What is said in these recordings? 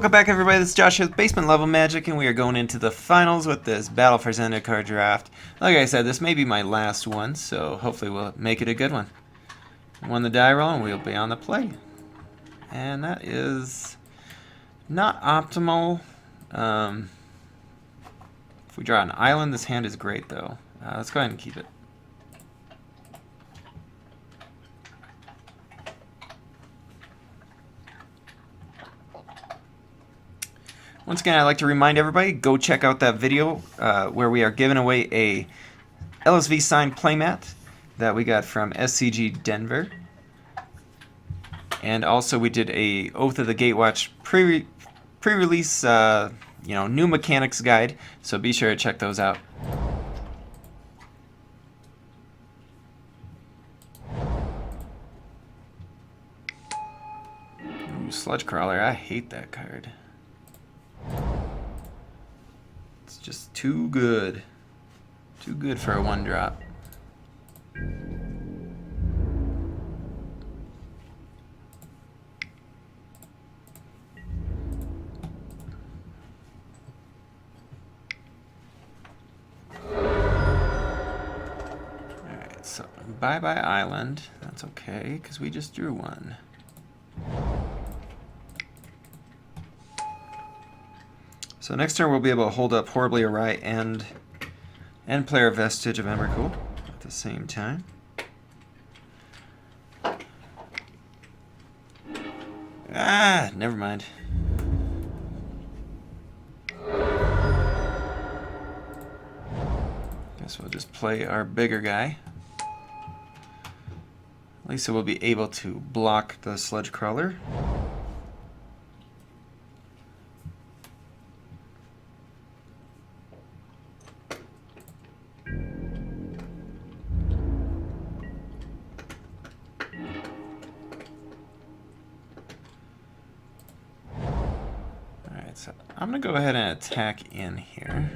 Welcome back, everybody. This is Josh with Basement Level Magic, and we are going into the finals with this Battle for Zendikar draft. Like I said, this may be my last one, so hopefully we'll make it a good one. Won the die roll, and we'll be on the play. And that is not optimal. If we draw an island, this hand is great, though. Let's go ahead and keep it. Once again, I'd like to remind everybody, go check out that video where we are giving away a LSV signed playmat that we got from SCG Denver. And also we did a Oath of the Gatewatch pre-release new mechanics guide, so be sure to check those out. Ooh, Sludge Crawler, I hate that card. It's just too good. Too good for a 1-drop. Alright, so bye-bye island. That's okay, because we just drew one. So next turn we'll be able to hold up Horribly Awry and play our Vestige of Emrakul at the same time. Ah, never mind. Guess we'll just play our bigger guy. At least we'll be able to block the Sludge Crawler. So I'm going to go ahead and attack in here.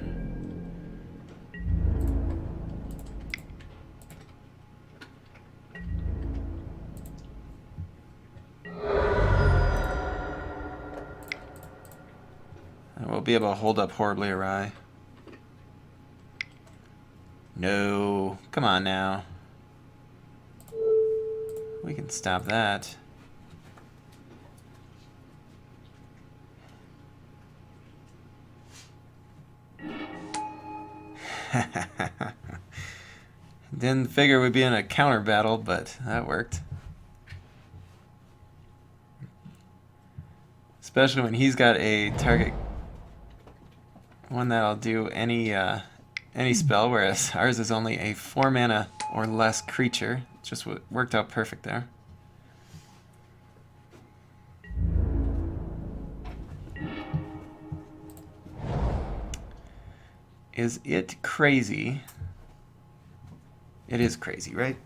And we'll be able to hold up Horribly Awry. No, come on now. We can stop that. Didn't figure we'd be in a counter battle, but that worked. Especially when he's got a target one that'll do any spell, whereas ours is only a 4-mana or less creature. It just worked out perfect there. Is it crazy? It is crazy, right?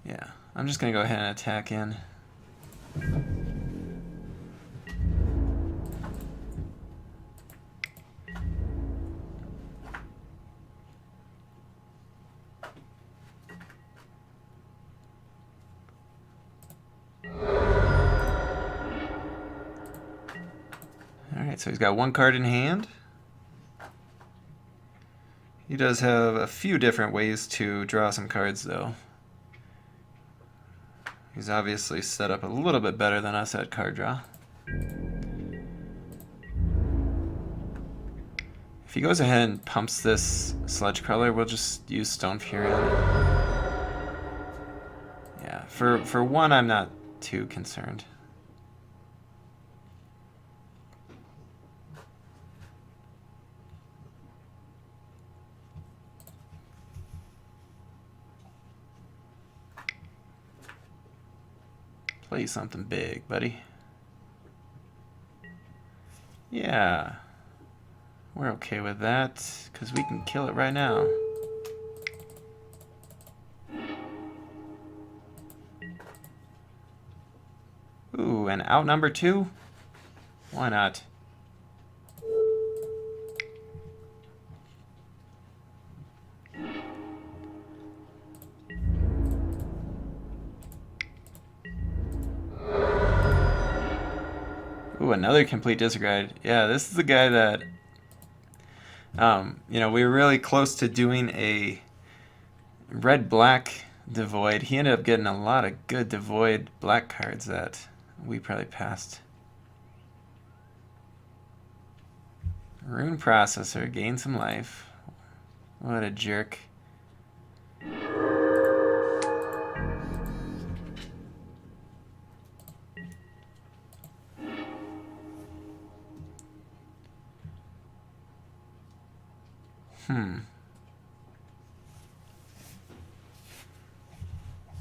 Yeah, I'm just gonna go ahead and attack in. Alright, so he's got one card in hand. He does have a few different ways to draw some cards, though. He's obviously set up a little bit better than us at card draw. If he goes ahead and pumps this Sludge Crawler, we'll just use Stone Fury on it. Yeah, for one, I'm not too concerned. Play something big, buddy. Yeah. We're okay with that, because we can kill it right now. Ooh, and out number 2? Why not? Ooh, another complete disregard. Yeah, this is the guy that, we were really close to doing a red-black devoid. He ended up getting a lot of good devoid black cards that we probably passed. Rune Processor, gain some life. What a jerk.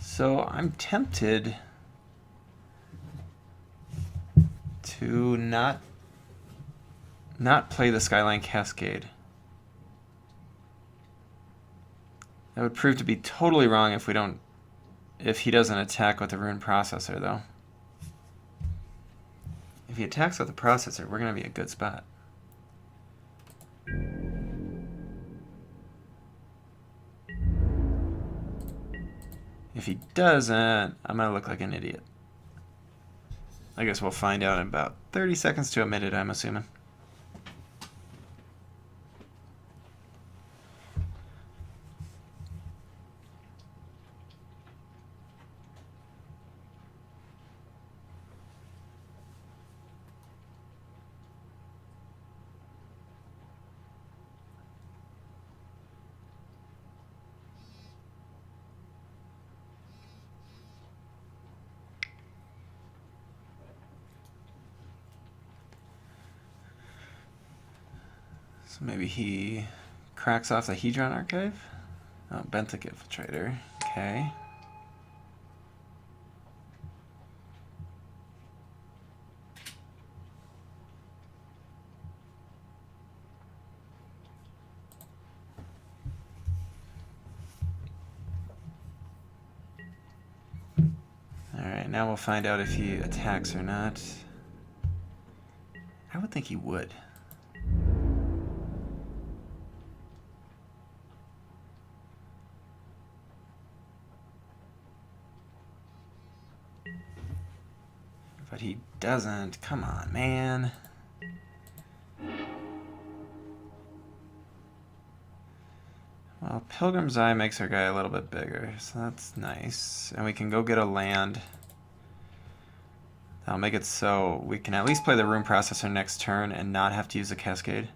So I'm tempted to not play the Skyline Cascade. That would prove to be totally wrong if he doesn't attack with the Rune Processor, though. If he attacks with the Processor, we're going to be a good spot. If he doesn't, I'm going to look like an idiot. I guess we'll find out in about 30 seconds to a minute, I'm assuming. So maybe he cracks off the Hedron Archive? Oh, Benthic Infiltrator. Okay. Alright, now we'll find out if he attacks or not. I would think he would. But he doesn't. Come on, man. Well, Pilgrim's Eye makes our guy a little bit bigger, so that's nice. And we can go get a land. That'll make it so we can at least play the Rune Processor next turn and not have to use the Cascade.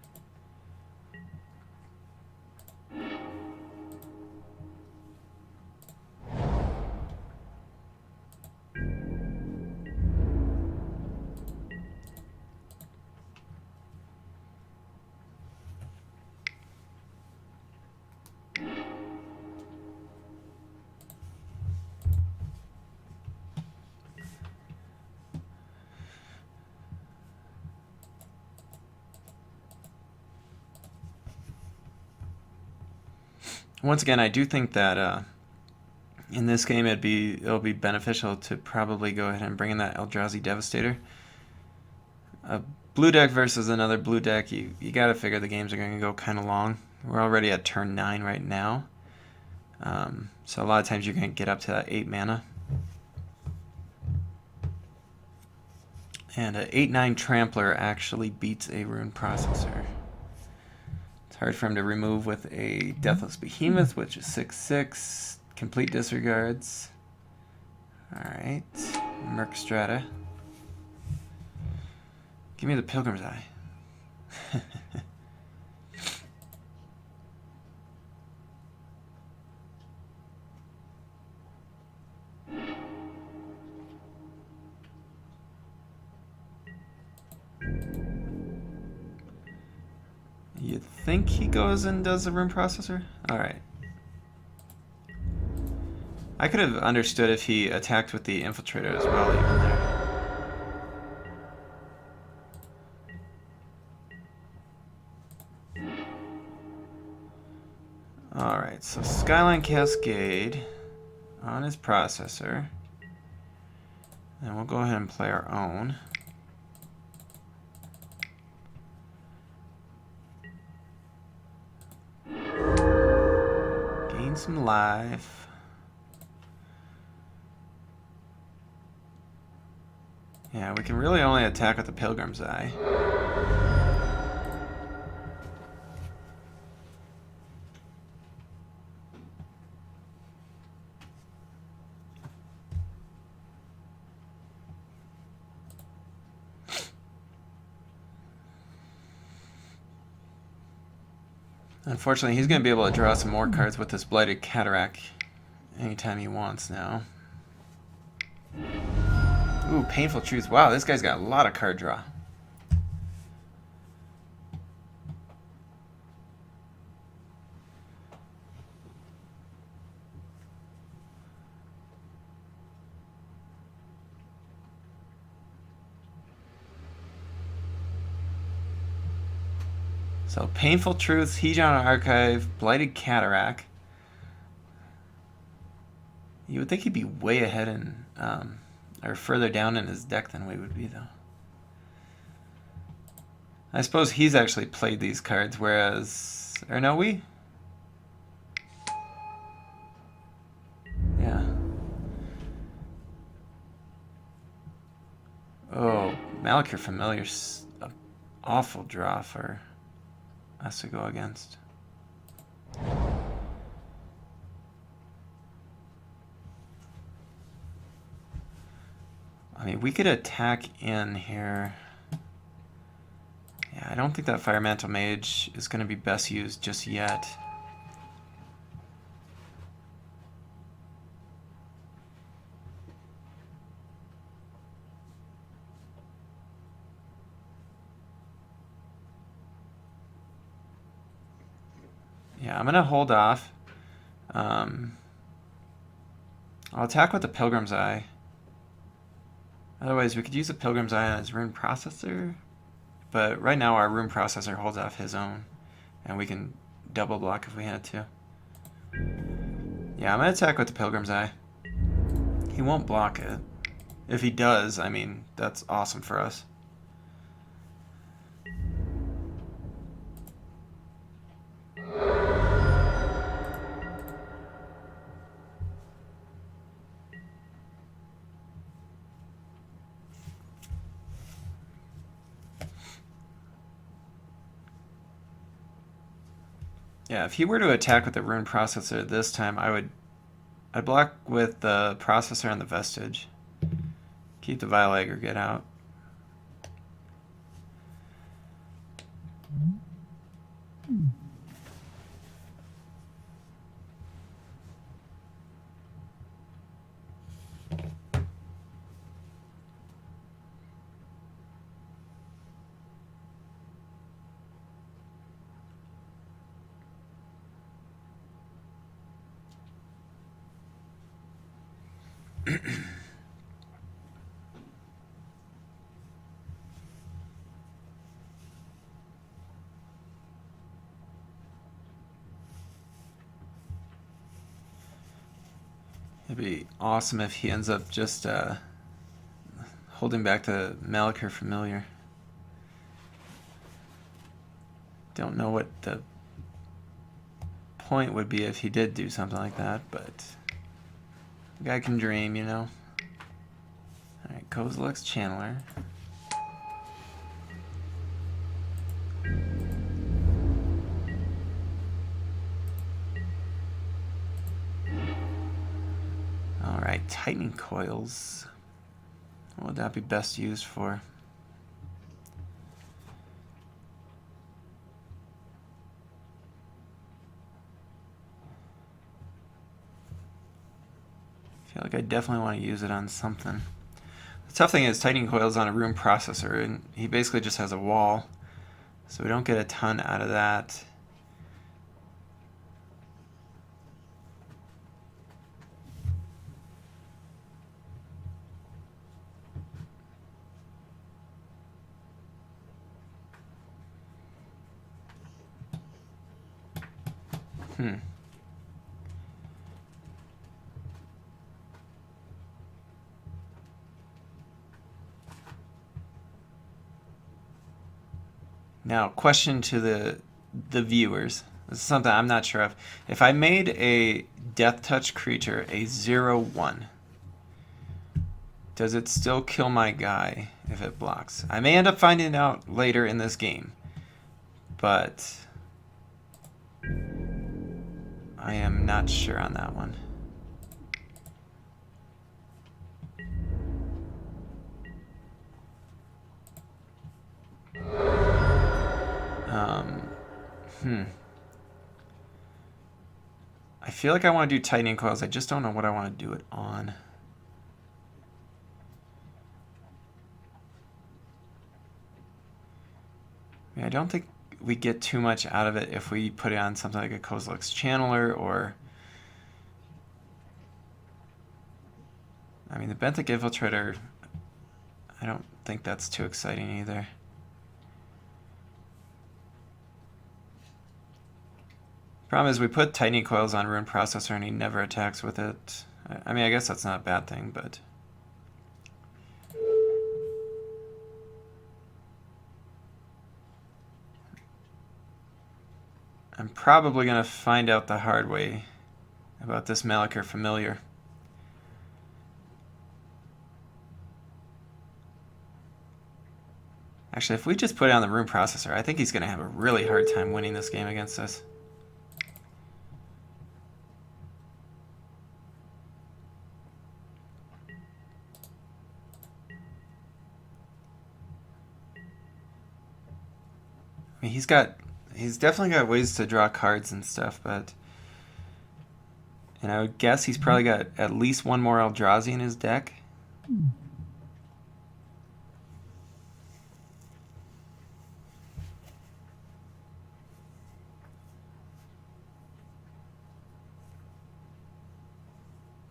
Once again, I do think that in this game it'll be beneficial to probably go ahead and bring in that Eldrazi Devastator. A blue deck versus another blue deck, you got to figure the games are going to go kind of long. We're already at turn 9 right now. So a lot of times you're going to get up to that 8 mana. And an 8/9 Trampler actually beats a Rune Processor. It's hard for him to remove with a Deathless Behemoth, which is 6/6. Complete disregards. Alright. Merc Strata. Give me the Pilgrim's Eye. You think he goes and does the Rune Processor? Alright. I could have understood if he attacked with the Infiltrator as well, even there. Alright, so Skyline Cascade on his Processor. And we'll go ahead and play our own. Gain some life. Yeah, we can really only attack with the Pilgrim's Eye. Unfortunately, he's going to be able to draw some more cards with this Blighted Cataract anytime he wants now. Ooh, Painful Truth. Wow, this guy's got a lot of card draw. So, Painful Truth, Hejon Archive, Blighted Cataract. You would think he'd be way ahead in, or further down in his deck than we would be, though. I suppose he's actually played these cards, whereas... Or no, we? Yeah. Oh, Malakir Familiar's an awful draw for us to go against. I mean, we could attack in here. Yeah, I don't think that Fire Mantle Mage is going to be best used just yet. Yeah, I'm going to hold off. I'll attack with the Pilgrim's Eye. Otherwise, we could use the Pilgrim's Eye on his Rune Processor. But right now, our Rune Processor holds off his own. And we can double block if we had to. Yeah, I'm going to attack with the Pilgrim's Eye. He won't block it. If he does, I mean, that's awesome for us. Yeah, if he were to attack with the Rune Processor this time, I'd block with the Processor and the Vestige. Keep the Vile Aggregate out. It'd be awesome if he ends up just holding back the Malakir Familiar. Don't know what the point would be if he did do something like that, but the guy can dream, you know. Alright, Kozilek's Channeler. Alright, Tightening Coils. What would that be best used for? I feel like I definitely want to use it on something. The tough thing is Tightening Coils on a Rune Processor, and he basically just has a wall, so we don't get a ton out of that. Now, question to the viewers. This is something I'm not sure of. If I made a Death Touch creature a 0/1, does it still kill my guy if it blocks? I may end up finding out later in this game, but I am not sure on that one. I feel like I want to do tightening coils. I just don't know what I want to do it on. I mean, I don't think we get too much out of it if we put it on something like a Kozilek's Channeler or... I mean, the Benthic Infiltrator, I don't think that's too exciting either. Problem is we put tightening coils on Rune Processor and he never attacks with it. I mean, I guess that's not a bad thing, but... I'm probably going to find out the hard way about this Malachir Familiar. Actually, if we just put it on the Rune Processor, I think he's going to have a really hard time winning this game against us. I mean, he's definitely got ways to draw cards and stuff, but... And I would guess he's probably got at least one more Eldrazi in his deck.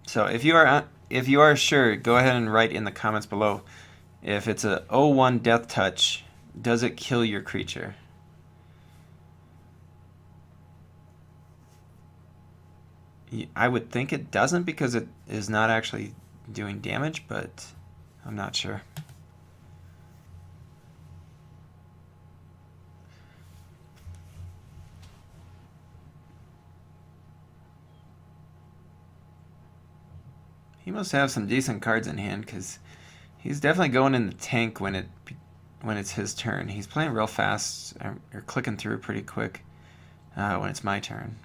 So if you are sure, go ahead and write in the comments below. If it's a 0/1 Death Touch, does it kill your creature? I would think it doesn't because it is not actually doing damage, but I'm not sure. He must have some decent cards in hand because he's definitely going in the tank when it's his turn. He's playing real fast or clicking through pretty quick when it's my turn.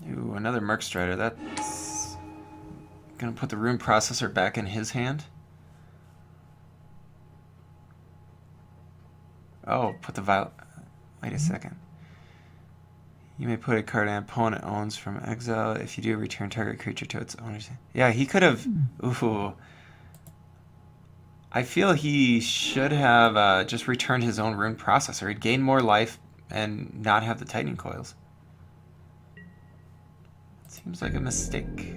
Ooh, another Merc Strider. That's gonna put the Rune Processor back in his hand. Oh, put the Violet. Wait a second. You may put a card an opponent owns from exile. If you do, return target creature to its owner's. Yeah, he could have. Ooh. I feel he should have just returned his own Rune Processor. He'd gain more life and not have the tightening coils. Seems like a mistake.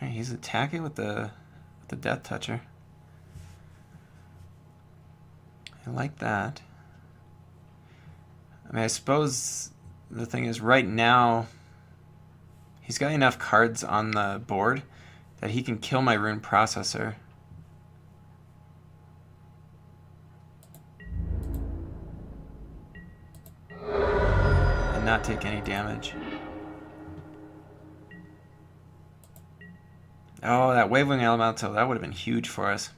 Alright, he's attacking with the Death Toucher. I like that. I mean, I suppose the thing is right now he's got enough cards on the board that he can kill my Rune Processor. And not take any damage. Oh, that Wavewing Elemental, that would have been huge for us.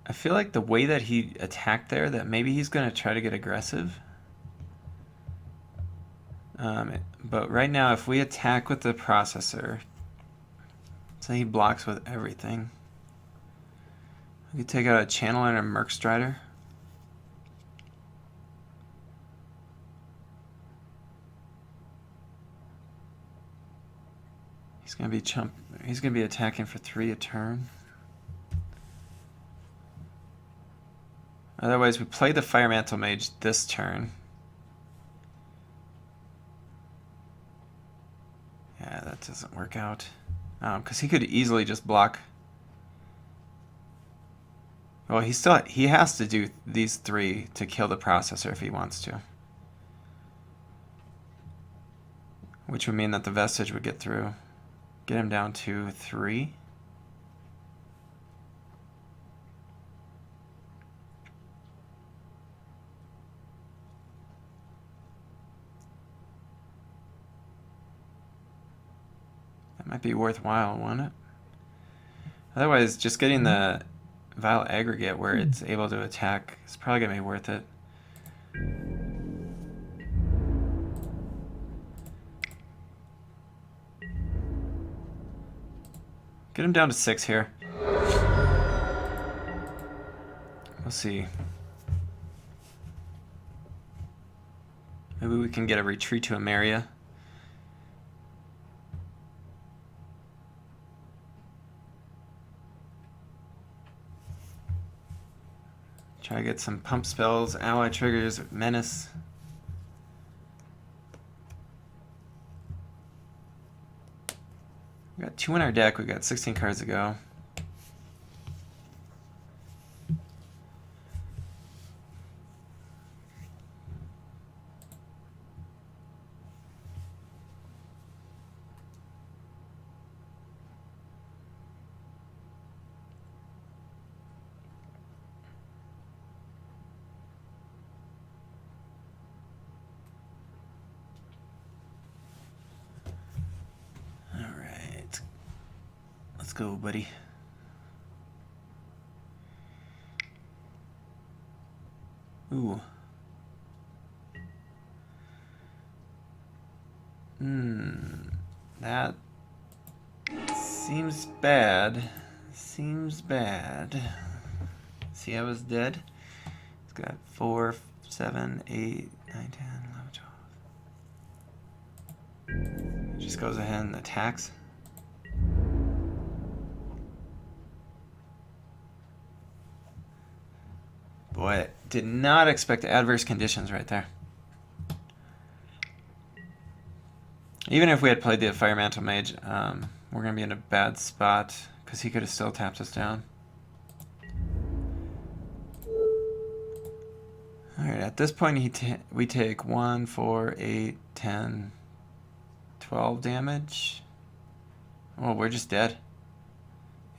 I feel like the way that he attacked there, that maybe he's going to try to get aggressive. But right now, if we attack with the processor, so he blocks with everything. We could take out a Channeler and a Merc Strider. He's He's going to be attacking for 3 a turn. Otherwise, we play the Fire Mantle Mage this turn. Yeah, that doesn't work out. Because he could easily just block. Well, he has to do these 3 to kill the processor if he wants to. Which would mean that the Vestige would get through. Get him down to 3. That might be worthwhile, won't it? Otherwise, just getting the Vile Aggregate where it's able to attack is probably going to be worth it. Get him down to 6 here. We'll see. Maybe we can get a retreat to Ameria. Try to get some pump spells, ally triggers, menace. We got 2 in our deck. We got 16 cards to go. Let's go, buddy. Ooh. That seems bad. Seems bad. See, I was dead. It's got 4, 7, 8, 9, 10, 11, 12. It just goes ahead and attacks. Boy, did not expect adverse conditions right there. Even if we had played the Fire Mantle Mage, we're going to be in a bad spot because he could have still tapped us down. Alright, at this point we take 1, 4, 8, 10, 12 damage. Oh, we're just dead.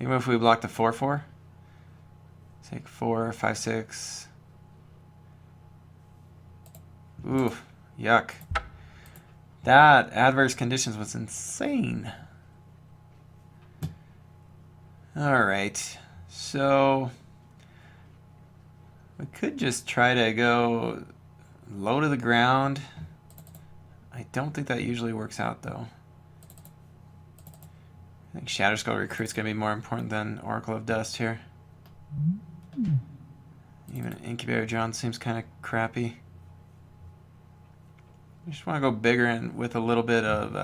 Even if we block the 4/4. Take 4, 5, 6. Ooh, yuck. That adverse conditions was insane. Alright, so we could just try to go low to the ground. I don't think that usually works out though. I think Shatterskull Recruit's gonna be more important than Oracle of Dust here. Even Incubator Drone seems kind of crappy. I just want to go bigger and with a little bit of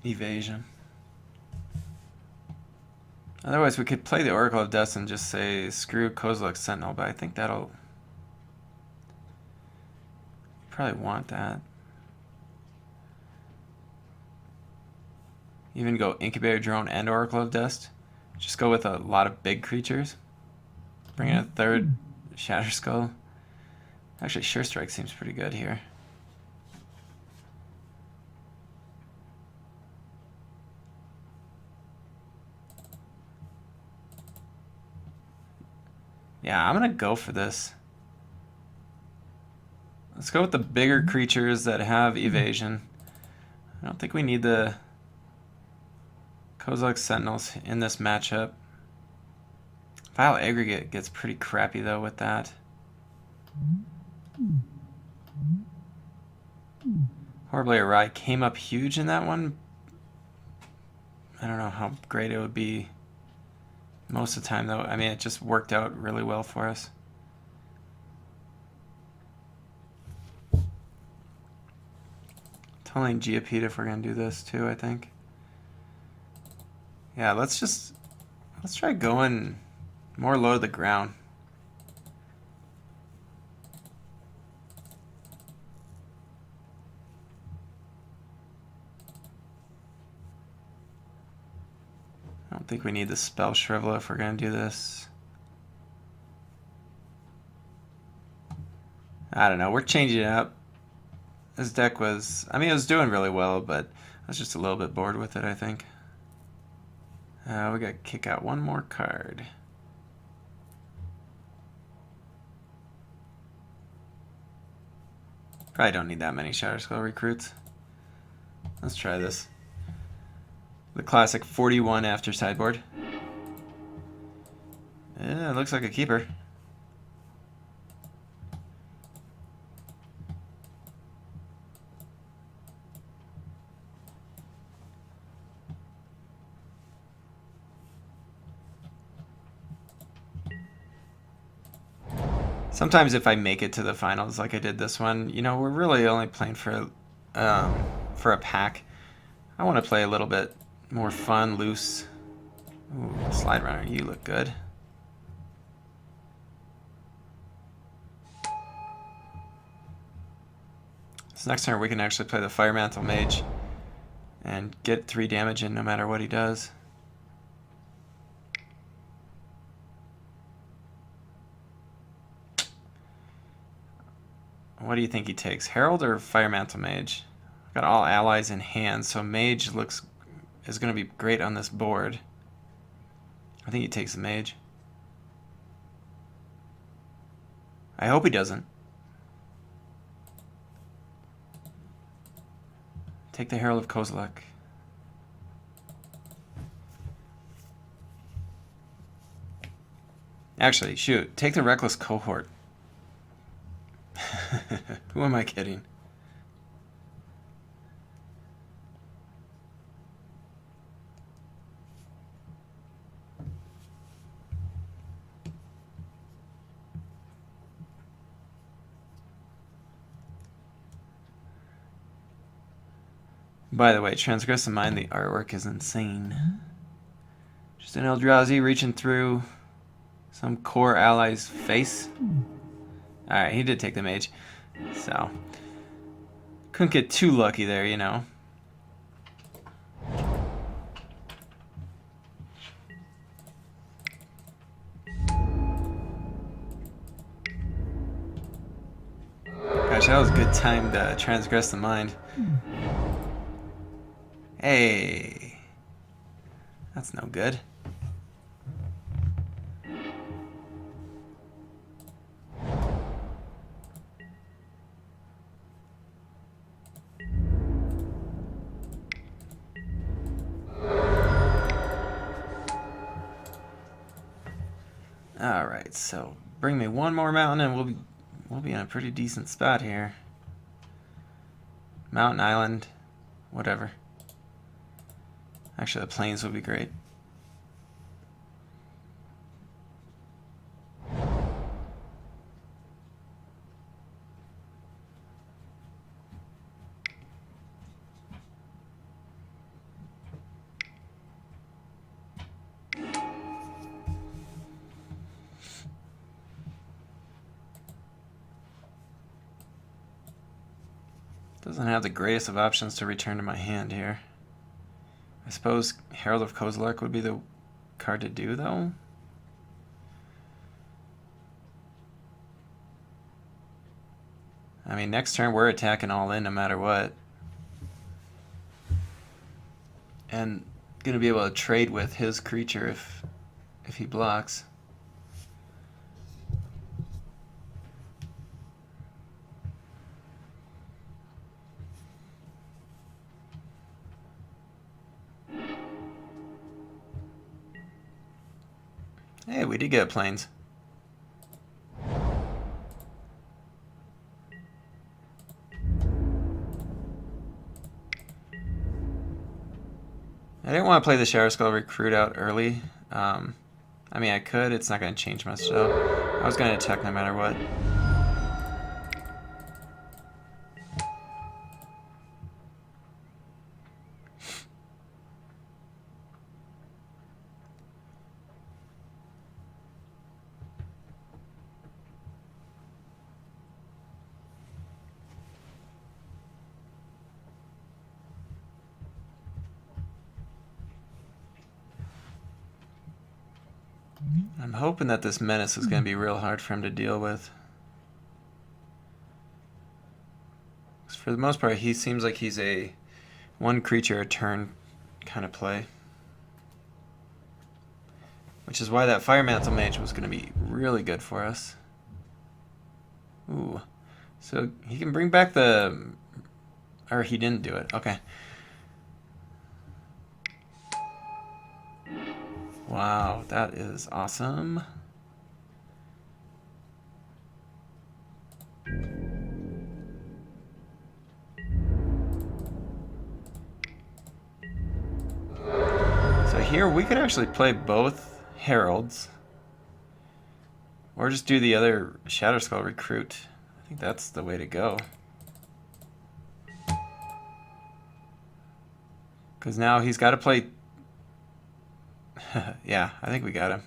evasion. Otherwise, we could play the Oracle of Dust and just say screw Kozilek Sentinel, but I think that'll probably want that. Even go Incubator Drone and Oracle of Dust. Just go with a lot of big creatures. Bring in a 3rd Shatterskull. Actually, Sure Strike seems pretty good here. Yeah, I'm gonna go for this. Let's go with the bigger creatures that have evasion. I don't think we need the Kozilek Sentinels in this matchup. Vile Aggregate gets pretty crappy though with that. Horribly Awry came up huge in that one. I don't know how great it would be most of the time though. I mean, it just worked out really well for us. Pulling Geopede if we're gonna do this too, I think. Yeah, let's try going more low to the ground. I don't think we need the Spell Shrivel if we're gonna do this. I don't know, we're changing it up. This deck was, I mean, it was doing really well, but I was just a little bit bored with it, I think. We gotta kick out one more card. Probably don't need that many Shadow Skull recruits. Let's try this. The classic 41 after sideboard. Yeah, it looks like a keeper. Sometimes if I make it to the finals like I did this one, you know, we're really only playing for a pack. I want to play a little bit more fun, loose. Ooh, Slide Runner, you look good. So next turn we can actually play the Fire Mantle Mage and get 3 damage in no matter what he does. What do you think he takes, Herald or Fire Mantle Mage? Got all allies in hand, so Mage is going to be great on this board. I think he takes the Mage. I hope he doesn't. Take the Herald of Kozilek. Actually, shoot, take the Reckless Cohort. Who am I kidding? By the way, Transgress the Mind, the artwork is insane. Just an Eldrazi reaching through some core ally's face. Alright, he did take the Mage. So, couldn't get too lucky there, you know. Gosh, that was a good time to Transgress the Mind. Hey, that's no good. All right, so bring me one more mountain and we'll be in a pretty decent spot here. Mountain, island, whatever. Actually, the plains would be great. Doesn't have the greatest of options to return to my hand here. I suppose Herald of Kozilek would be the card to do, though. I mean, next turn we're attacking all in no matter what. And gonna be able to trade with his creature if he blocks. Hey, we did get plains. I didn't want to play the Shadow Skull Recruit out early. I mean, I could. It's not going to change much, though. I was going to attack no matter what. I'm hoping that this menace is going to be real hard for him to deal with. For the most part, he seems like he's a one creature a turn kind of play. Which is why that Fire Mantle Mage was going to be really good for us. Ooh. So he can bring back the... Or he didn't do it. Okay. Wow, that is awesome. So here we could actually play both Heralds. Or just do the other Shadow Skull Recruit. I think that's the way to go. Because now he's got to play... Yeah, I think we got him.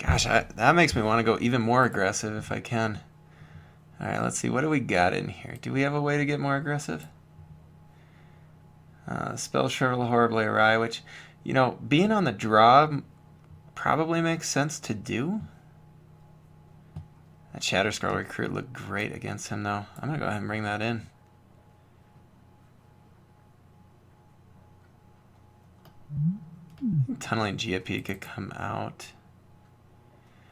Gosh, that makes me want to go even more aggressive if I can. Alright, let's see. What do we got in here? Do we have a way to get more aggressive? Spell Shrivel Horribly Awry, which, you know, being on the draw probably makes sense to do. That Shatter Scroll Recruit looked great against him, though. I'm going to go ahead and bring that in. Tunneling Geopede could come out.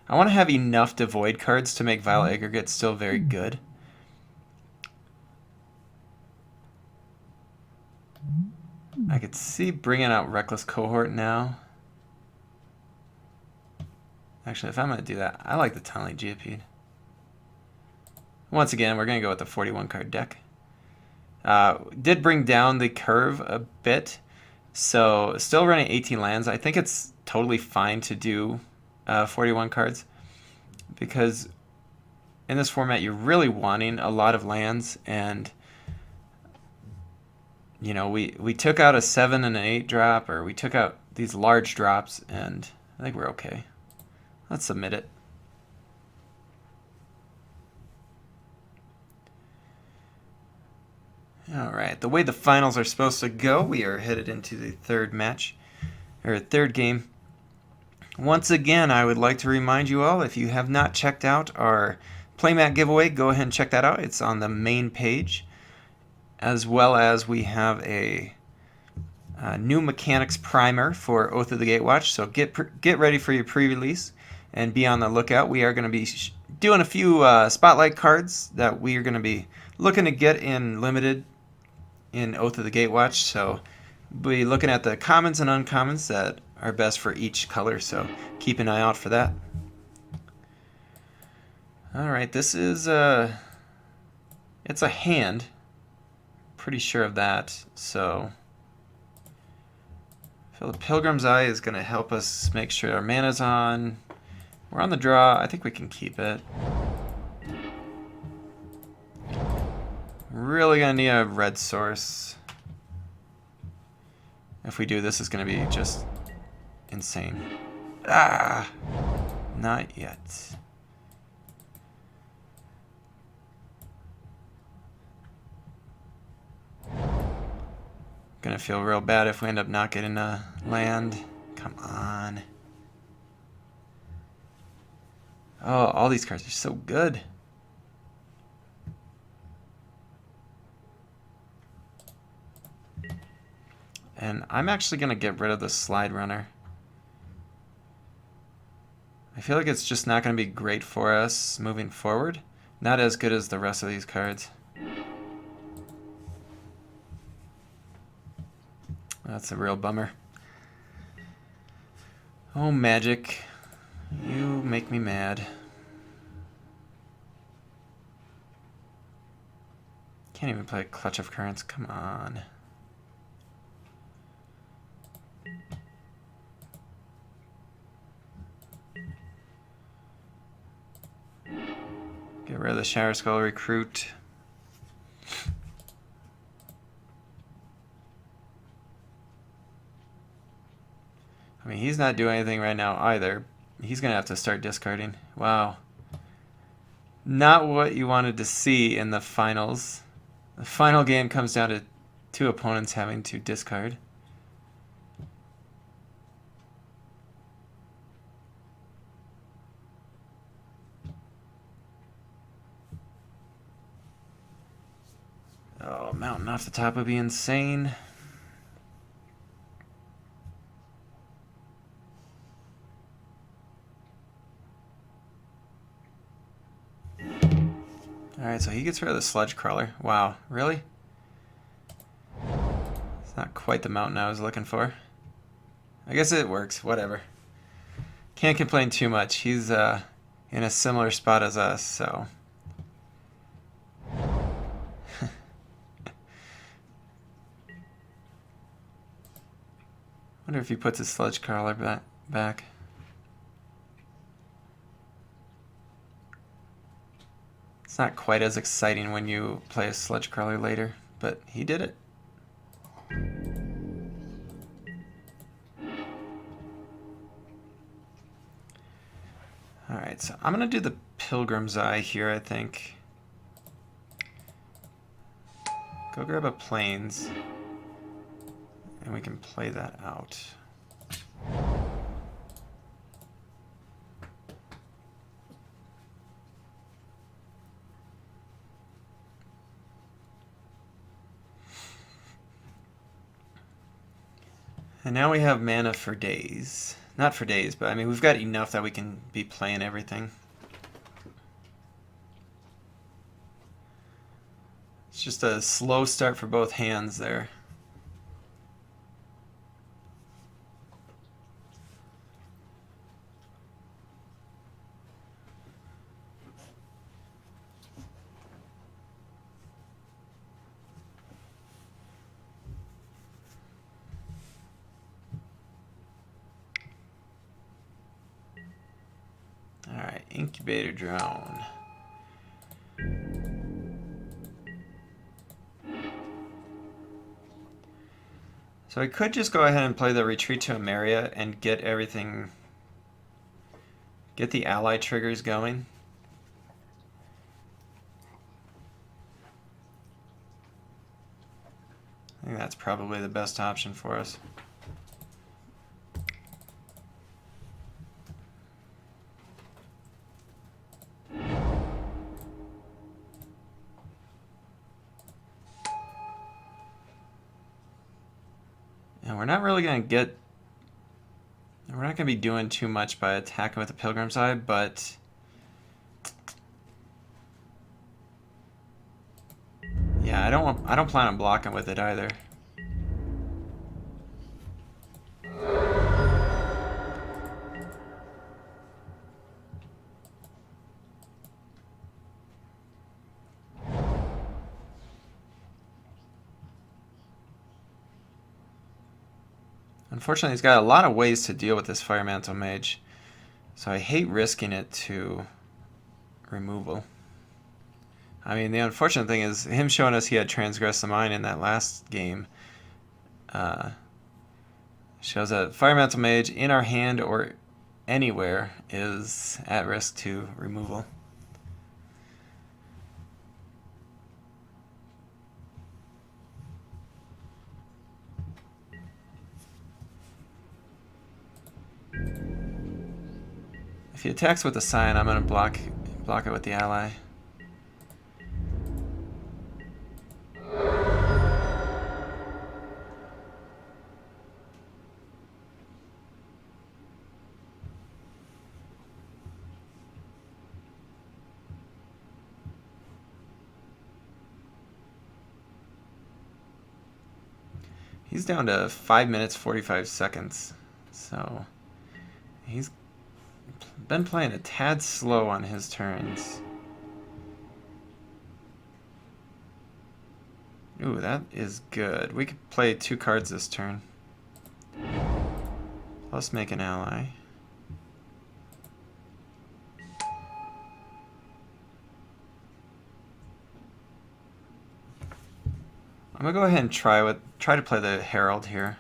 I want to have enough Devoid cards to make Vile Aggregate still very good. I could see bringing out Reckless Cohort now. Actually, if I'm going to do that, I like the Tunneling Geopede. Once again, we're going to go with the 41 card deck. Did bring down the curve a bit, so still running 18 lands. I think it's totally fine to do 41 cards, because in this format you're really wanting a lot of lands, and you know, we took out a 7 and an 8 drop, or we took out these large drops, and I think we're okay. Let's submit it. Alright, the way the finals are supposed to go, we are headed into the third match, or third game. Once again, I would like to remind you all, if you have not checked out our playmat giveaway, go ahead and check that out. It's on the main page, as well as we have a new mechanics primer for Oath of the Gatewatch, so get ready for your pre-release and be on the lookout. We are going to be doing a few spotlight cards that we are going to be looking to get in limited in Oath of the Gatewatch, so we'll be looking at the commons and uncommons that are best for each color, so keep an eye out for that. Alright, this is it's a hand. Pretty sure of that, so I feel the Pilgrim's Eye is going to help us make sure our mana's on. We're on the draw. I think we can keep it. Really going to need a red source. If we do, this is going to be just insane. Ah! Not yet. Gonna feel real bad if we end up not getting a land. Come on. Oh, all these cards are so good. And I'm actually going to get rid of the Slide Runner. I feel like it's just not going to be great for us moving forward. Not as good as the rest of these cards. That's a real bummer. Oh, Magic. You make me mad. Can't even play Clutch of Currents. Come on. Get rid of the Shatter Skull Recruit. I mean, he's not doing anything right now either, he's going to have to start discarding. Wow. Not what you wanted to see in the finals. The final game comes down to two opponents having to discard. Oh, mountain off the top would be insane. Alright, so he gets rid of the sludge crawler. Wow, really? It's not quite the mountain I was looking for. I guess it works, whatever. Can't complain too much. He's in a similar spot as us, so. Wonder if he puts his sludge crawler back. It's not quite as exciting when you play a sludge crawler later, but he did it. Alright, so I'm going to do the Pilgrim's Eye here, I think. Go grab a Plains, and we can play that out. And now we have mana for days. Not for days, but I mean, we've got enough that we can be playing everything. It's just a slow start for both hands there. Alright, Incubator Drone. So I could just go ahead and play the Retreat to Emeria and get everything, get the ally triggers going. I think that's probably the best option for us. And we're not really going to get... We're not going to be doing too much by attacking with the Pilgrim's Eye, but... Yeah, I don't plan on blocking with it either. Unfortunately, he's got a lot of ways to deal with this Fire Mantle Mage, so I hate risking it to removal. I mean, the unfortunate thing is him showing us he had Transgress the Mind in that last game shows that Fire Mantle Mage in our hand or anywhere is at risk to removal. If he attacks with the Scion, I'm going to block it with the ally. He's down to 5 minutes 45 seconds, so he's been playing a tad slow on his turns. Ooh, that is good. We could play 2 cards this turn. Plus make an ally. I'm gonna go ahead and try to play the Herald here.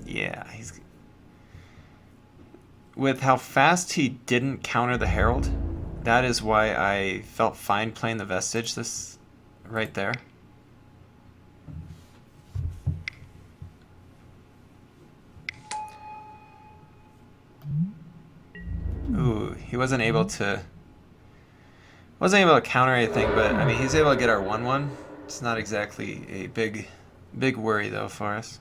Yeah, he's... With how fast he didn't counter the Herald, that is why I felt fine playing the Vestige this right there. Ooh, he wasn't able to counter anything, but I mean he's able to get our 1/1. It's not exactly a big worry though for us.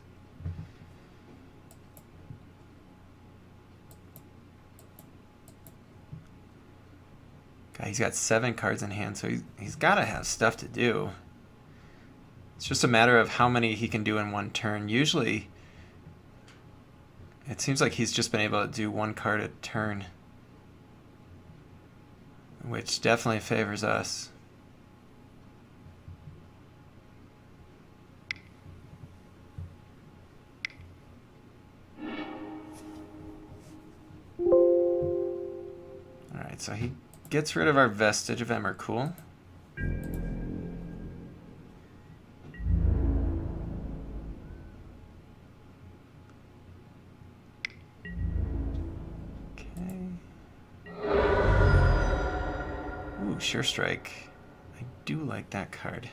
God, he's got 7 cards in hand, so he's got to have stuff to do. It's just a matter of how many he can do in one turn. Usually, it seems like he's just been able to do 1 card a turn, which definitely favors us. Alright, so he gets rid of our Vestige of Emrakul. Ooh, Sure Strike. I do like that card.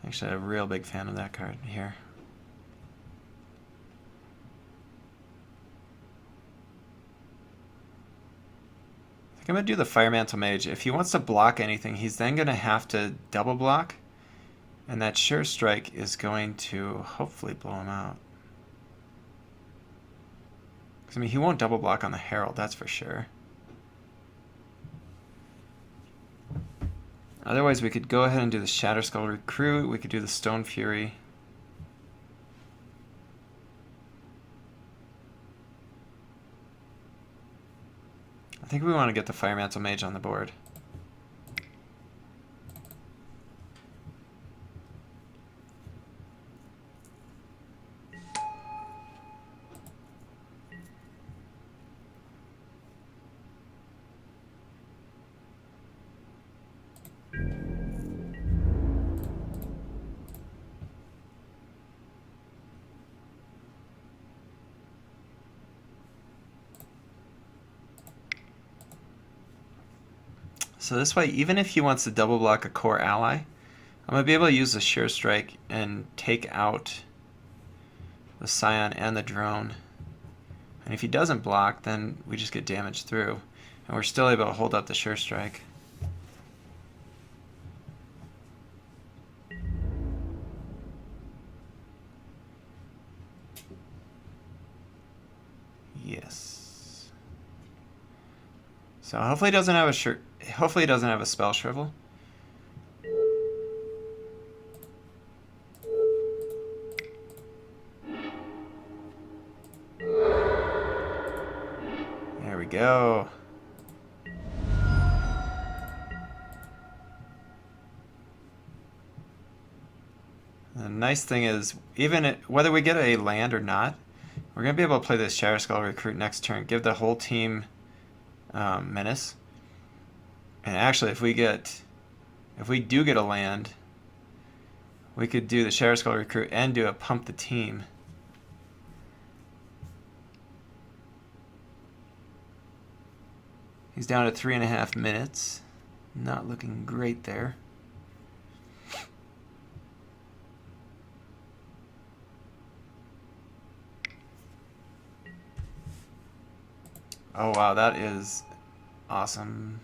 Actually, I'm a real big fan of that card here. I think I'm going to do the Fire Mantle Mage. If he wants to block anything, he's then going to have to double block. And that Sure Strike is going to hopefully blow him out. I mean, he won't double block on the Herald, that's for sure. Otherwise, we could go ahead and do the Shatterskull Recruit. We could do the Stone Fury. I think we want to get the Fire Mantle Mage on the board. So this way, even if he wants to double block a core ally, I'm going to be able to use the Sure Strike and take out the Scion and the Drone. And if he doesn't block, then we just get damaged through. And we're still able to hold up the Sure Strike. Yes. So hopefully he doesn't have a Spell Shrivel. There we go. The nice thing is, whether we get a land or not, we're going to be able to play this Shatterskull Recruit next turn, give the whole team Menace. And actually, if we do get a land, we could do the Shatterskull Recruit and do a Pump the Team. He's down to 3.5 minutes. Not looking great there. Oh wow, that is awesome.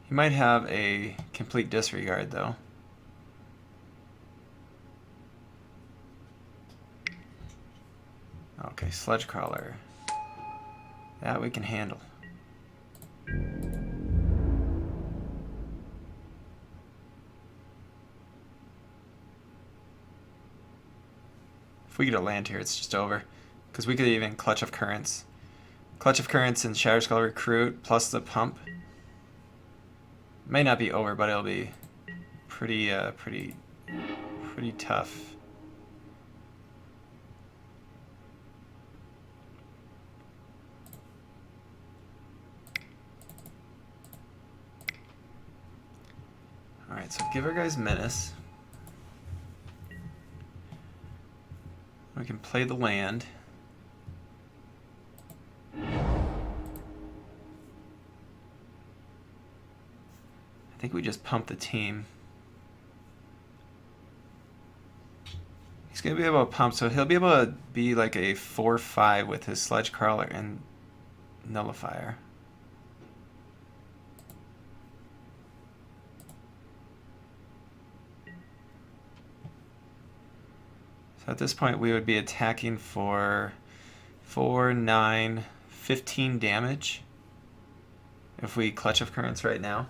He might have a complete disregard though. Okay, Sledge Crawler. That we can handle. If we get a land here, it's just over. Because we could even Clutch of Currents. Clutch of Currents and Shatterskull Recruit plus the Pump. May not be over, but it'll be pretty tough. Alright, Alright, so give our guys Menace. We can play the land. I think we just pump the team. He's going to be able to pump, so he'll be able to be like a 4-5 with his Sledge Crawler and Nullifier. So at this point we would be attacking for 4, 9, 15 damage if we Clutch of Currents right now.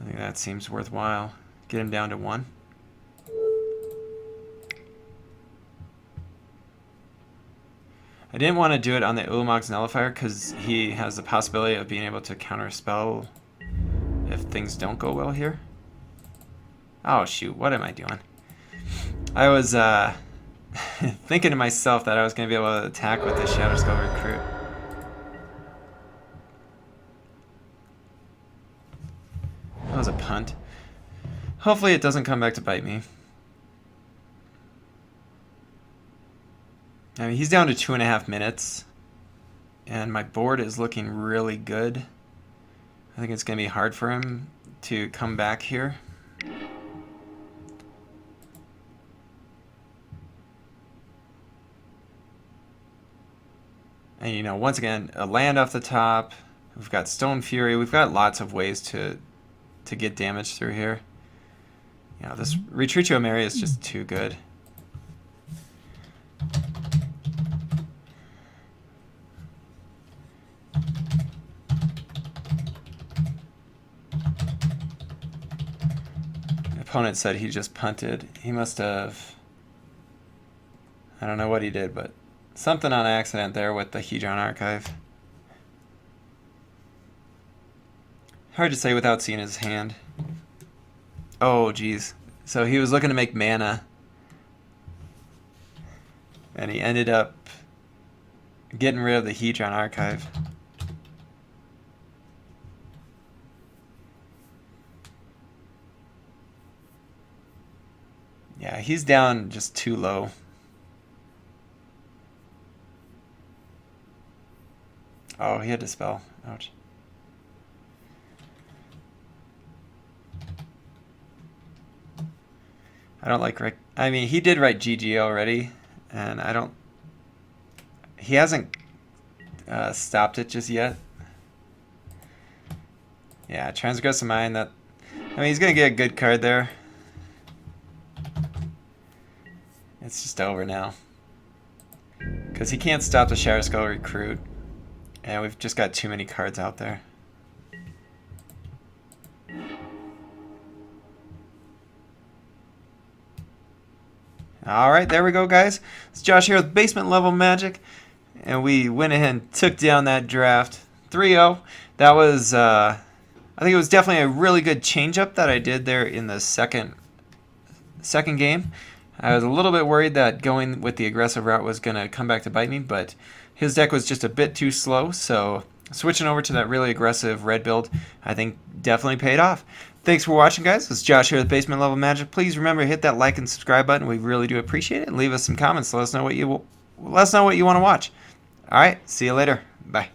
I think that seems worthwhile. Get him down to 1. I didn't want to do it on the Ulamog's Nullifier because he has the possibility of being able to counter spell if things don't go well here. Oh shoot, what am I doing? I was thinking to myself that I was going to be able to attack with the Shadow Skull Recruit. That was a punt. Hopefully it doesn't come back to bite me. I mean, he's down to 2.5 minutes. And my board is looking really good. I think it's going to be hard for him to come back here. And you know, once again, a land off the top. We've got Stone Fury. We've got lots of ways to get damage through here. You know, this Retreatio Mary is just too good. The opponent said he just punted. He must have... I don't know what he did, but something on accident there with the Hedron Archive. Hard to say without seeing his hand. Oh, geez. So he was looking to make mana. And he ended up getting rid of the Hedron Archive. Yeah, he's down just too low. Oh, he had to spell. Ouch. I don't like Rick. I mean, he did write GG already, and I don't... He hasn't stopped it just yet. Yeah, Transgressive Mind, that... I mean, he's going to get a good card there. It's just over now. Because he can't stop the Shadow Skull Recruit. And we've just got too many cards out there. Alright, there we go, guys. It's Josh here with Basement Level Magic. And we went ahead and took down that draft 3-0. That was, I think it was definitely a really good change-up that I did there in the second game. I was a little bit worried that going with the aggressive route was going to come back to bite me, but his deck was just a bit too slow, so switching over to that really aggressive red build, I think definitely paid off. Thanks for watching, guys. It's Josh here with Basement Level Magic. Please remember to hit that like and subscribe button. We really do appreciate it. And leave us some comments. Let us know what you want to watch. All right, see you later. Bye.